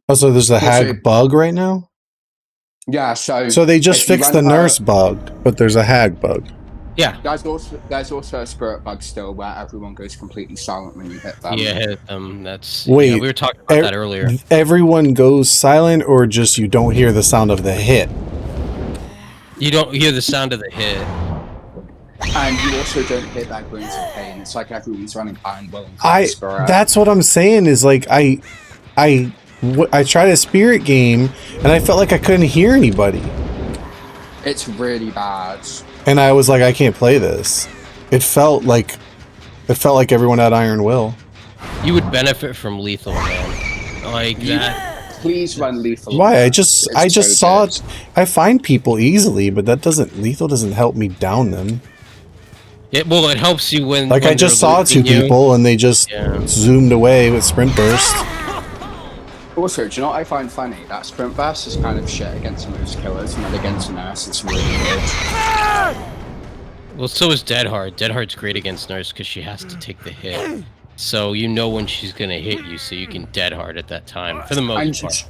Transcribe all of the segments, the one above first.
Oh, so there's a hag bug right now? Yeah, so they just fixed the nurse bug, but there's a hag bug. Yeah. There's also a spirit bug still where everyone goes completely silent when you hit them. Yeah, hit them. That's Wait. Yeah, we were talking about that earlier. Everyone goes silent, or just you don't hear the sound of the hit? You don't hear the sound of the hit. And you also don't hear their groans of pain. It's like everyone's running iron will and that's what I'm saying is like I tried a spirit game and I felt like I couldn't hear anybody. It's really bad. And I was like, I can't play this. It felt like everyone had iron will. You would benefit from lethal, man. Like that. Please run lethal. Why? I just saw it. I find people easily, but lethal doesn't help me down them. Well, it helps you when. Like, I just saw two people and they just zoomed away with sprint burst. Also, do you know what I find funny? That sprint burst is kind of shit against most killers, and then against a nurse, it's really good. Well, so is Dead Hard. Dead Hard's great against nurse because she has to take the hit. So you know when she's gonna hit you, so you can Dead Hard at that time for the most part.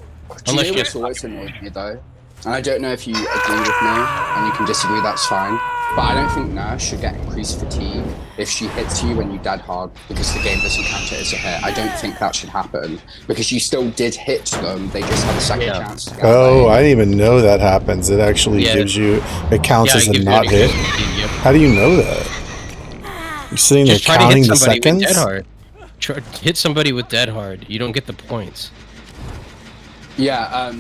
Unless what's always annoyed me though, and I don't know if you agree with me, and you can disagree, that's fine. But I don't think Nurse should get increased fatigue if she hits you when you Dead Hard because the game doesn't count it as a hit. I don't think that should happen because you still did hit them. They just had a second chance to get away. I didn't even know that happens. It actually gives you, it counts as a not hit. How do you know that? You're sitting there counting the seconds? Dead Hard. Hit somebody with Dead Hard. You don't get the points. Yeah.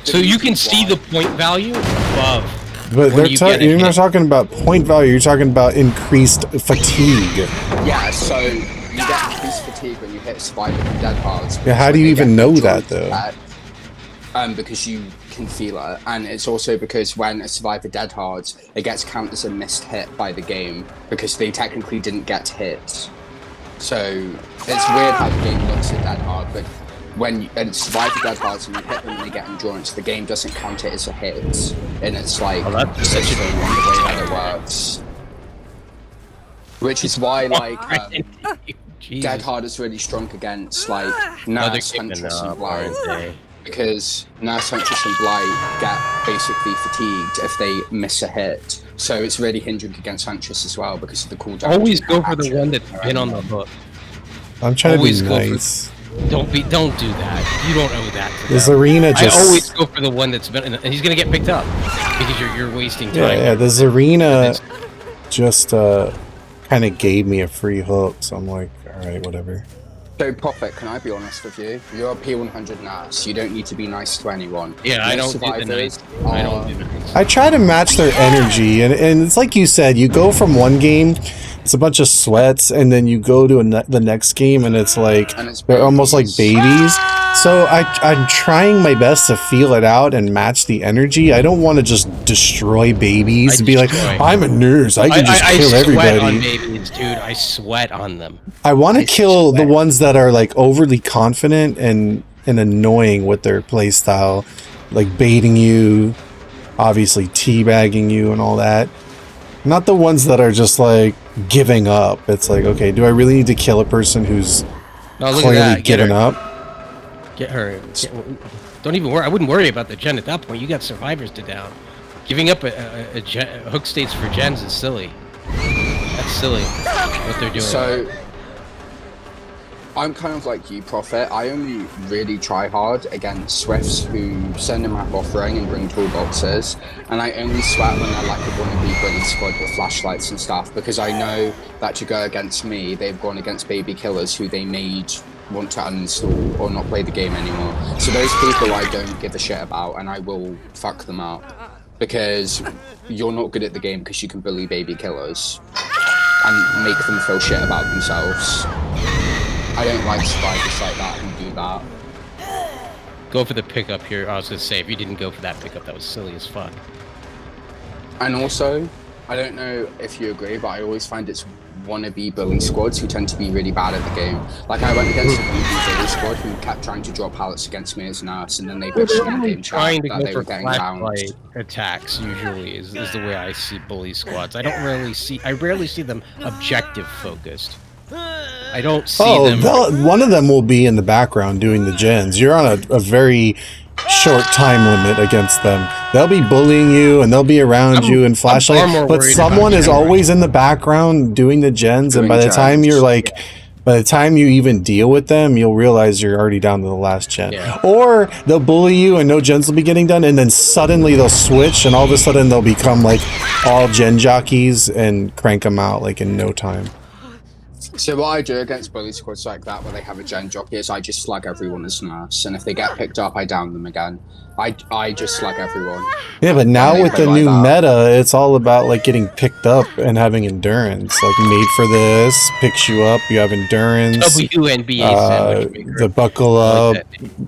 So you can see the point value above. But you're not talking about point value, you're talking about increased fatigue. Yeah, so you get increased fatigue when you hit Survivor and Dead Hards. Yeah, how do you even know that, though? Because you can feel it, and it's also because when a Survivor Dead Hards, it gets counted as a missed hit by the game, because they technically didn't get hit. So, it's weird how the game looks at Dead Hard, but when you Survivor Dead Hards and you hit them and they get endurance, the game doesn't count it as a hit, and it's like that's such the way that it works. Which is why Dead Hard is really strong against like Nurse, Huntress, and Blight, because Nurse, Huntress, and Blight get basically fatigued if they miss a hit. So it's really hindering against Huntress as well because of the cooldown. Always go for the one that's been on the hook. I'm trying to be nice. Don't do that. You don't owe that to them. Zarina just... I always go for the one that's been, and he's gonna get picked up because you're wasting time. Yeah. The Zarina just kind of gave me a free hook, so I'm like, all right, whatever. So, Prophet, can I be honest with you? You're a P100 nurse. You don't need to be nice to anyone. Yeah, I don't do the nice. I don't do nice. I try to match their energy, and it's like you said, you go from one game, it's a bunch of sweats, and then you go to the next game, and it's like, they're almost like babies. So I'm trying my best to feel it out and match the energy. I don't want to just destroy babies and be like, I'm a nurse, I can just kill everybody. I sweat on babies, dude. I sweat on them. I want to kill the ones that are like overly confident and annoying with their playstyle, like baiting you, obviously teabagging you and all that. Not the ones that are just like giving up. It's like, okay, do I really need to kill a person who's clearly given up? Get her. Don't even worry. I wouldn't worry about the gen at that point. You got survivors to down. Giving up a hook states for gens is silly. That's silly what they're doing. So I'm kind of like you, Prophet. I only really try hard against Swifts who send a map offering and bring toolboxes, and I only sweat when they're like a wannabe bully squad with flashlights and stuff, because I know that to go against me, they've gone against baby killers who they made want to uninstall or not play the game anymore. So those people I don't give a shit about, and I will fuck them up, because you're not good at the game because you can bully baby killers and make them feel shit about themselves. I don't like survivors like that who do that. Go for the pickup here. I was gonna say, if you didn't go for that pickup, that was silly as fuck. And also, I don't know if you agree, but I always find it's wannabe bully squads who tend to be really bad at the game. Like, I went against a wannabe bully squad who kept trying to draw pallets against me as Nurse, and then they bitched in game chat that they were getting down. Attacks usually is the way I see bully squads. I rarely see them objective focused. I don't see them. One of them will be in the background doing the gens. You're on a very short time limit against them. They'll be bullying you and they'll be around you and flashlight, but someone is always in the background doing the gens, and by the time you're like, by the time you even deal with them, you'll realize you're already down to the last gen. Yeah. Or they'll bully you and no gens will be getting done, and then suddenly they'll switch and all of a sudden they'll become like all gen jockeys and crank them out like in no time. So what I do against bully squads like that, where they have a gen jockey, is I just slug everyone as nurse, and if they get picked up, I down them again. I just slug everyone. Yeah, but now with the new meta, it's all about like getting picked up and having endurance. Like made for this, picks you up, you have endurance. WNBA sandwich maker. The buckle up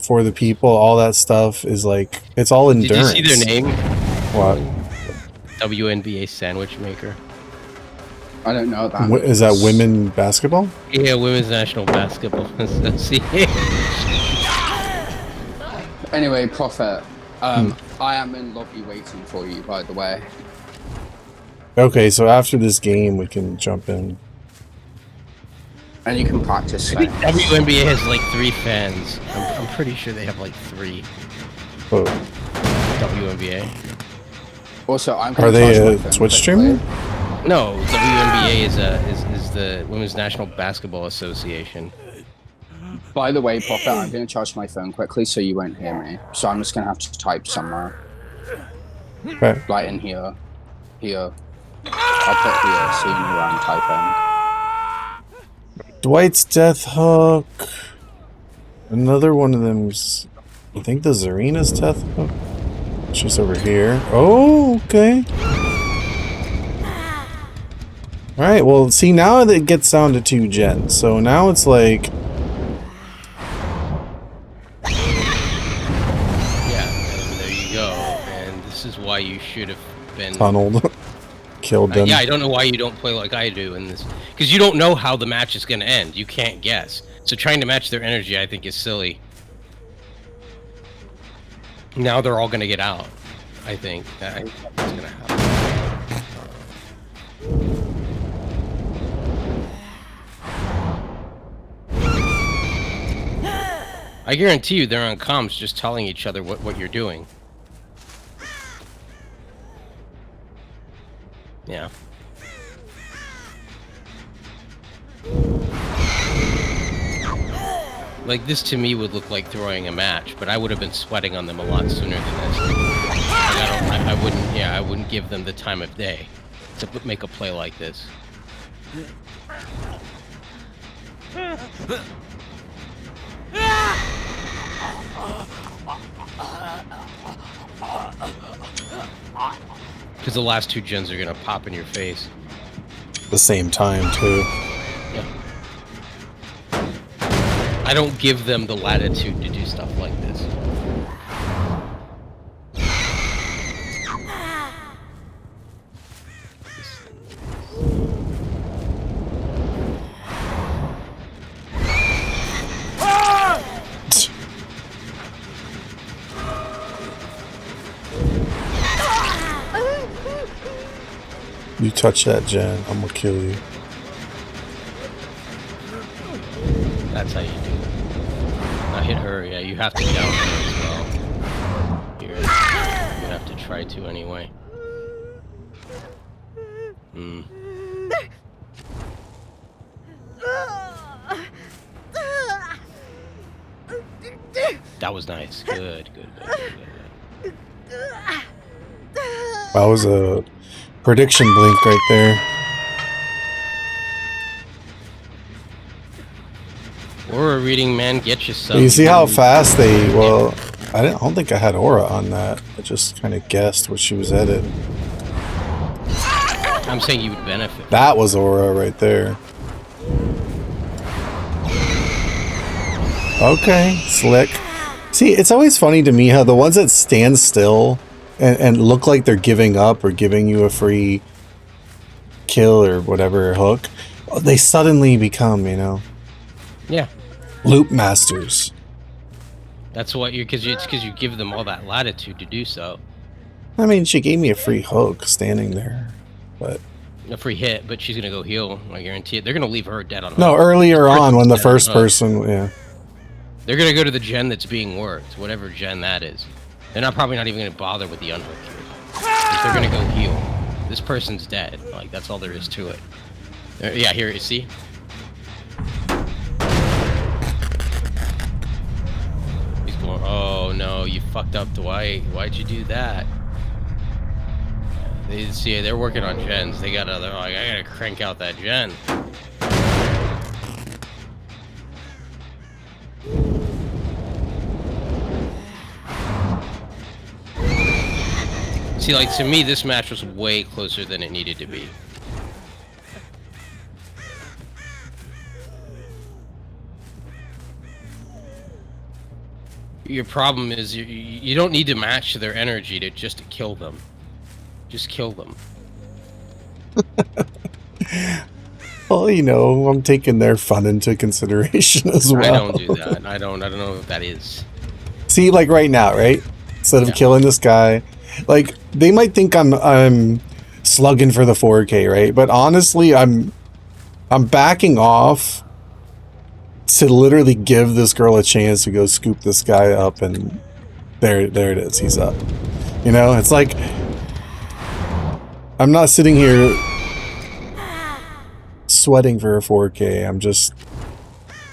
for the people, all that stuff is like, it's all endurance. Did you see their name? What? WNBA sandwich maker. I don't know that. Is that women basketball? Yeah, Women's National Basketball Association. Anyway, Prophet, I am in lobby waiting for you, by the way. Okay, so after this game, we can jump in. And you can practice. I think WNBA has like 3 fans. I'm pretty sure they have like 3. Oh. WNBA. Also, Are they a Twitch streamer? No, WNBA is the Women's National Basketball Association. By the way, Prophet, I'm going to charge my phone quickly so you won't hear me. So I'm just going to have to type somewhere. Okay. Like in here. Here. I'll put here so you know where I'm typing. Dwight's Death Hook. Another one of them's, I think the Zarina's Death Hook. It's just over here. Oh, okay. Alright, well, see, now it gets down to 2 gens. So now it's like... Yeah, and there you go. And this is why you should have been... tunneled. Killed them. Yeah, I don't know why you don't play like I do in this. Because you don't know how the match is going to end. You can't guess. So trying to match their energy, I think, is silly. Now they're all going to get out. I think. I think that's going to happen. I guarantee you they're on comms just telling each other what you're doing. Yeah. Like, this to me would look like throwing a match, but I would have been sweating on them a lot sooner than this. Like, I wouldn't give them the time of day to make a play like this. Because the last 2 gens are gonna pop in your face. The same time, too. Yeah. I don't give them the latitude to do stuff like this. You touch that gen, I'm gonna kill you. That's how you do it. Now hit her, yeah, you have to down her as well. You're gonna have to try to anyway. That was nice. Good. That was a prediction blink right there. Aura reading, man, get you some. You see how fast they, well, I don't think I had Aura on that. I just kind of guessed what she was headed. I'm saying you would benefit. That was Aura right there. Okay, slick. See, it's always funny to me how the ones that stand still and look like they're giving up or giving you a free kill or whatever hook, they suddenly become, you know, yeah, loop masters. That's what you, because you give them all that latitude to do so. I mean, she gave me a free hook standing there, but a free hit, but she's gonna go heal. I guarantee it. They're gonna leave her dead on. No, earlier on when the first person, yeah. They're gonna go to the gen that's being worked, whatever gen that is. They're probably not even gonna bother with the unhook here. They're gonna go heal. This person's dead. Like, that's all there is to it. Yeah, here, you see? He's going, oh no, you fucked up, Dwight. Why'd you do that? They see, they're working on gens. They're like, I gotta crank out that gen. See, like, to me, this match was way closer than it needed to be. Your problem is you don't need to match their energy to just to kill them. Just kill them. Well, you know, I'm taking their fun into consideration as well. I don't do that. I don't know what that is. See, like right now, right? Instead of killing this guy, like they might think I'm slugging for the 4K, right? But honestly, I'm backing off to literally give this girl a chance to go scoop this guy up, and there it is. He's up. You know, it's like I'm not sitting here sweating for a 4K. I'm just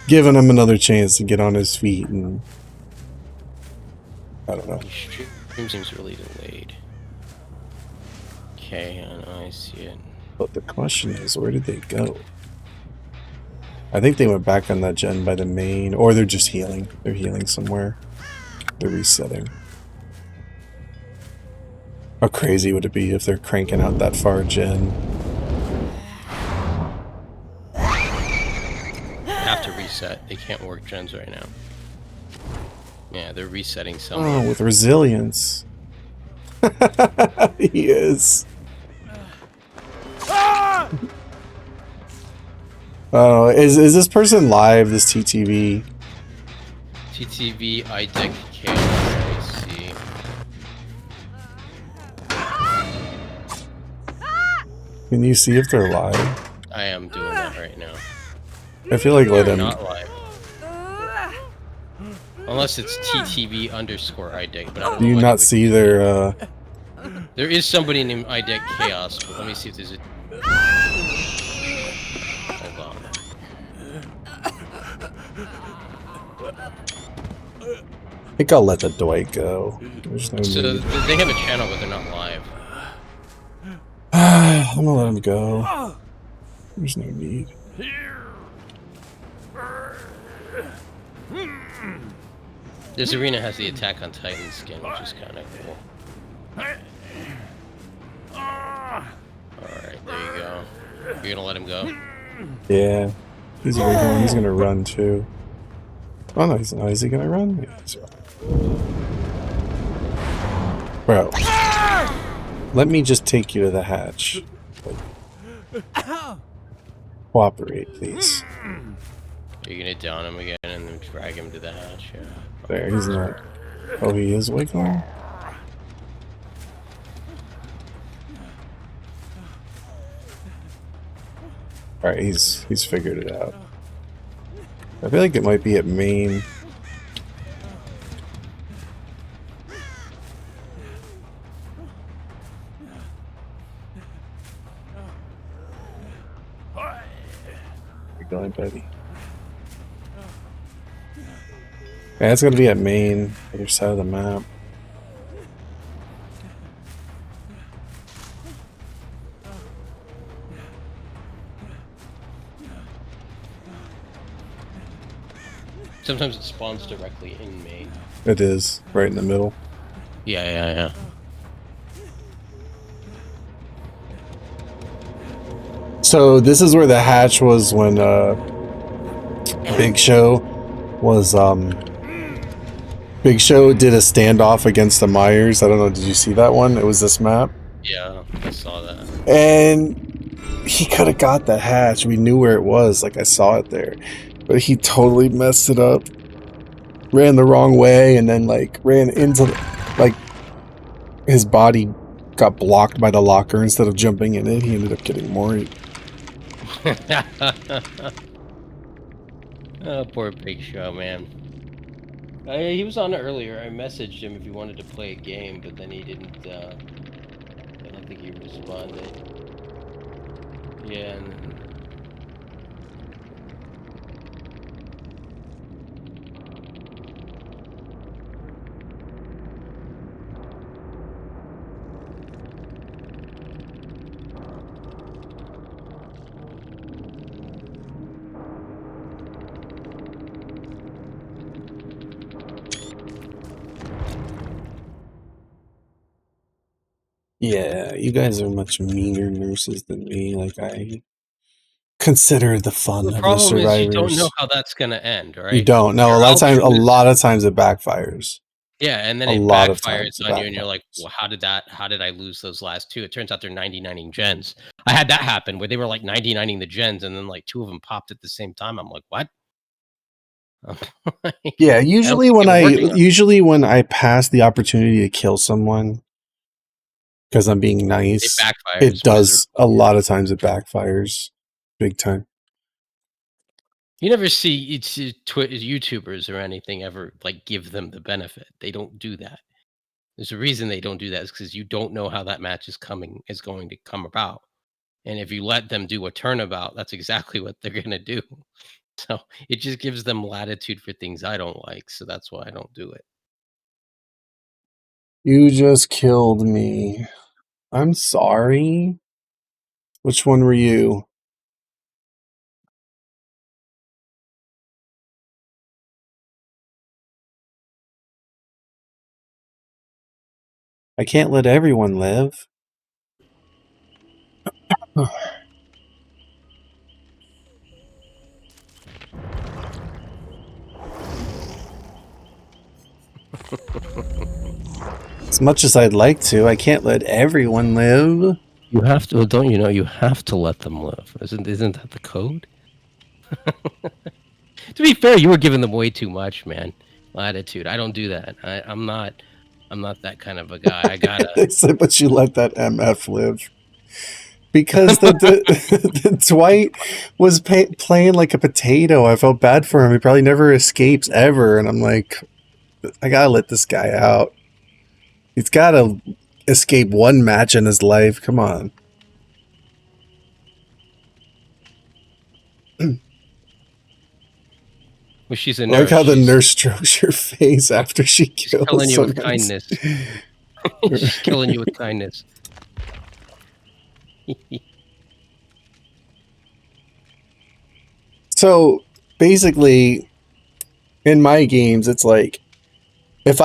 giving him another chance to get on his feet, and I don't know. The stream seems really delayed. Okay, I know, I see it. But the question is, where did they go? I think they went back on that gen by the main, or they're just healing. They're healing somewhere. They're resetting. How crazy would it be if they're cranking out that far gen? They have to reset. They can't work gens right now. Yeah, they're resetting somewhere. Oh, with resilience. He is. Oh, is this person live, this TTV? TTV IDEC Chaos, let me see. Can you see if they're live? I am doing that right now. I feel like let They're him. not live. Unless it's TTV underscore IDEC, but I don't Do know you why not they would see do their There is somebody named IDEC Chaos, but let me see if there's a... Hold on. I think I'll let the Dwight go. There's no So need. they have a channel, but they're not live. I'm gonna let him go. There's no need. This arena has the Attack on Titan skin, which is kind of cool. Alright, there you go. You're gonna let him go? Yeah. He's wiggling. He's gonna run too. Oh no, he's not. Is he gonna run? Yeah, he's running. Bro. Let me just take you to the hatch. Cooperate, please. You're gonna down him again and then drag him to the hatch, yeah. There, he's not. Oh, he is wiggling? Alright, he's figured it out. I feel like it might be at main. You're going, buddy. Yeah, it's gonna be at main, other side of the map. Sometimes it spawns directly in main. It is, right in the middle. Yeah. So this is where the hatch was when Big Show was Big Show did a standoff against the Myers. I don't know, did you see that one? It was this map. Yeah, I saw that. And he could have got the hatch. We knew where it was, like I saw it there. But he totally messed it up. Ran the wrong way and then like ran into like his body got blocked by the locker instead of jumping in it. He ended up getting more. Oh, poor Big Show, man. He was on earlier. I messaged him if he wanted to play a game, but then he didn't. I don't think he responded. Yeah. Yeah, you guys are much meaner nurses than me. Like, I consider the fun The of the problem is you don't know survivors. how that's gonna end, right? You don't know. You're A lot of out times, a choosing. lot of times it backfires. Yeah, and then A it lot of backfires times it on you, and you're like, backfires. "Well, how did I lose those last 2?" It turns out they're 99ing gens. I had that happen where they were, like, 99ing the gens, and then, like, 2 of them popped at the same time. I'm like, "What?" Yeah, I don't think they were working on it. usually when I pass the opportunity to kill someone because I'm being It nice, it backfires does. miserably. A lot of times it backfires big time. You never see YouTubers or anything ever, like, give them the benefit. They don't do that. There's a reason they don't do that is because you don't know how that match is going to come about. And if you let them do a turnabout, that's exactly what they're gonna do. So, it just gives them latitude for things I don't like, so that's why I don't do it. You just killed me. I'm sorry. Which one were you? I can't let everyone live. As much as I'd like to, I can't let everyone live. You have to don't you know you have to let them live? Isn't that the code? To be fair, you were giving them way too much, man. Latitude. I don't do that. I'm not that kind of a guy. I gotta They said, but you let that MF live. Because the Dwight was playing like a potato. I felt bad for him. He probably never escapes ever. And I'm like, I gotta let this guy out. He's gotta escape one match in his life. Come on. well, she's a I nurse. like how the nurse strokes your face after she She's kills killing you someone. with kindness. She's killing you with kindness. So basically, in my games, it's like if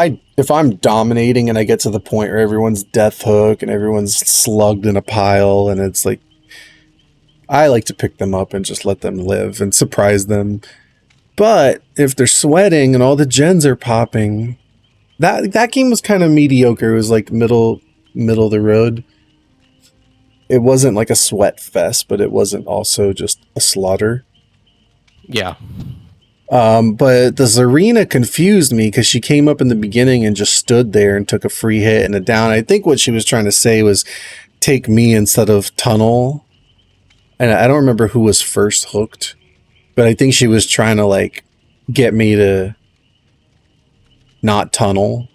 I'm dominating and I get to the point where everyone's death hook and everyone's slugged in a pile, and it's like I like to pick them up and just let them live and surprise them. But if they're sweating and all the gens are popping, that game was kind of mediocre. It was like middle of the road. It wasn't like a sweat fest, but it wasn't also just a slaughter. Yeah. But the Zarina confused me because she came up in the beginning and just stood there and took a free hit and a down. I think what she was trying to say was take me instead of Tunnel. And I don't remember who was first hooked, but I think she was trying to like get me to not Tunnel.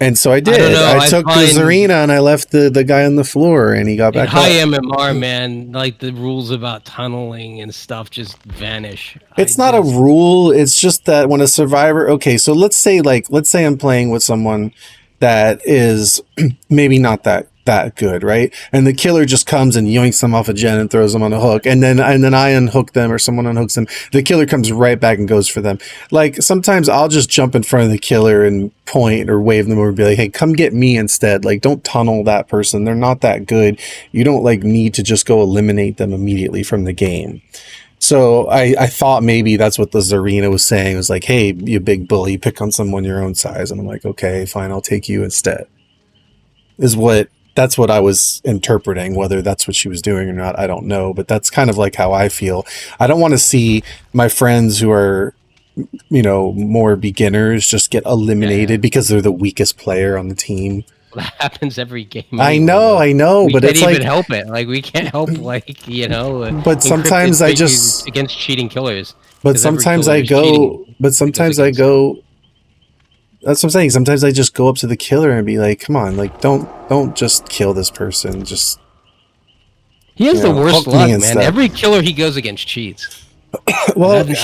And so I did. I took the Zarina and I left the guy on the floor and he got back high up. MMR, man, like the rules about tunneling and stuff just vanish. It's not a rule. It's just that when a survivor, okay, so let's say I'm playing with someone that is maybe not that good, right? And the killer just comes and yoinks them off a gen and throws them on a hook, and then I unhook them or someone unhooks them. The killer comes right back and goes for them. Like sometimes I'll just jump in front of the killer and point or wave them over and be like, hey, come get me instead. Like don't tunnel that person. They're not that good. You don't like need to just go eliminate them immediately from the game. So I thought maybe that's what the Zarina was saying. It was like, hey, you big bully, pick on someone your own size. And I'm like, okay, fine, I'll take you instead. That's what I was interpreting. Whether that's what she was doing or not, I don't know. But that's kind of like how I feel. I don't want to see my friends who are, more beginners just get eliminated because they're the weakest player on the team. That happens every game. I anyway, know, though. I know, We but can't it's even like, help it. Like we can't help, like but sometimes I just against cheating killers. But 'Cause every sometimes killer I is go. cheating. But It goes sometimes I against them. go. That's what I'm saying. Sometimes I just go up to the killer and be like, "Come on, like don't just kill this person. Just He has the worst hook me luck, man. instead." Every killer he goes against cheats. Well, And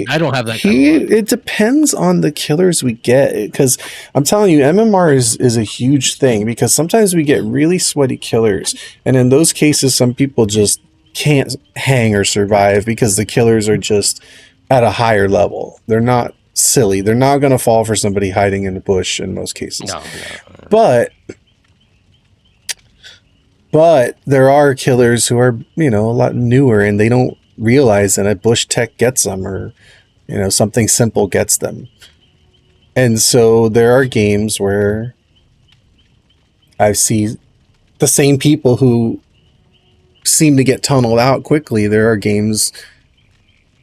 I don't have that kind of luck. it depends on the killers we get, because I'm telling you, MMR is a huge thing, because sometimes we get really sweaty killers, and in those cases, some people just can't hang or survive because the killers are just at a higher level. They're not silly. They're not going to fall for somebody hiding in the bush in most cases. No. But there are killers who are, a lot newer, and they don't realize that a bush tech gets them, or something simple gets them. And so there are games where I see the same people who seem to get tunneled out quickly. There are games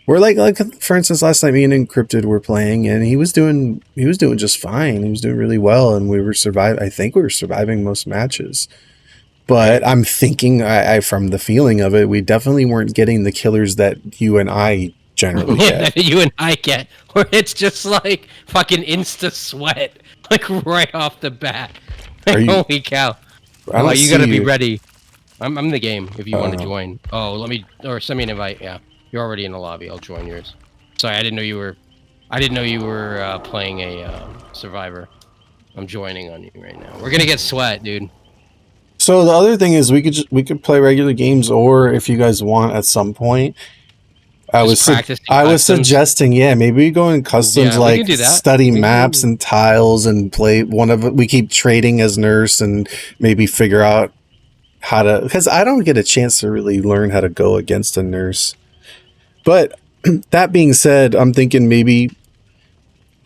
where, like for instance, last night me and Encrypted were playing, and he was doing just fine. He was doing really well, and we were surviving. I think we were surviving most matches. But I'm thinking, I from the feeling of it, we definitely weren't getting the killers that you and I generally get. You and I get, where it's just like fucking insta sweat, like right off the bat. Like, holy cow! Oh, you gotta be ready. I'm in the game if you want to join. Oh, send me an invite. Yeah, you're already in the lobby. I'll join yours. Sorry, I didn't know you were. Playing a survivor. I'm joining on you right now. We're gonna get sweat, dude. So the other thing is we could play regular games, or if you guys want at some point, I was suggesting, maybe we go in customs, like study maps and tiles and play we keep trading as nurse and maybe figure out how to, because I don't get a chance to really learn how to go against a nurse. But that being said, I'm thinking maybe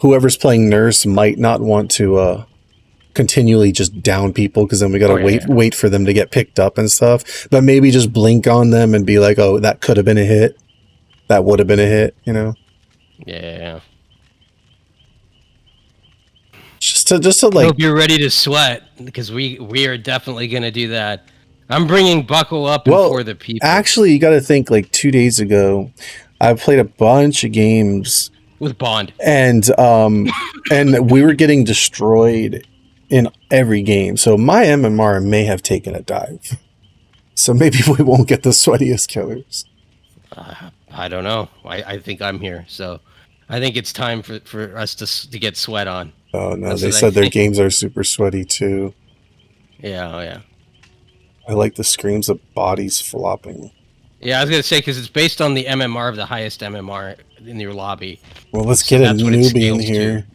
whoever's playing nurse might not want to continually just down people, because then we gotta wait for them to get picked up and stuff. But maybe just blink on them and be like, oh, that could have been a hit, that would have been a hit, Yeah. Just to like, hope you're ready to sweat, because we are definitely gonna do that. I'm bringing buckle up for the people. Actually, you got to think, like 2 days ago, I played a bunch of games with Bond, and and we were getting destroyed in every game. So my MMR may have taken a dive. So maybe we won't get the sweatiest killers. I don't know. I think I'm here. So I think it's time for us to get sweat on. Oh, no. They said their games are super sweaty, too. Yeah. I like the screams of bodies flopping. Yeah, I was going to say, because it's based on the MMR of the highest MMR in your lobby. Well, let's get a newbie in here.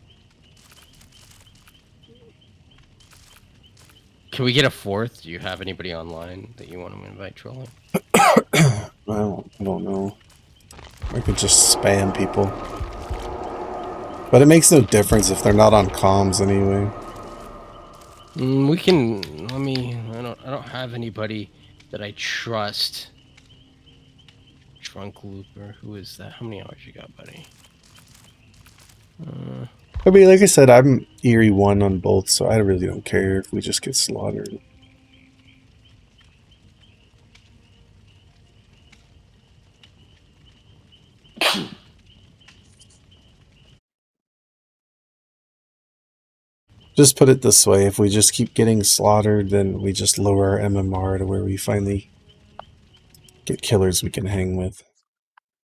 Can we get a fourth? Do you have anybody online that you want to invite trolling? I don't know. I could just spam people. But it makes no difference if they're not on comms anyway. We can. I don't have anybody that I trust. Trunk Looper. Who is that? How many hours you got, buddy? I mean, like I said, I'm Eerie 1 on both, so I really don't care if we just get slaughtered. Just put it this way, if we just keep getting slaughtered, then we just lower our MMR to where we finally get killers we can hang with.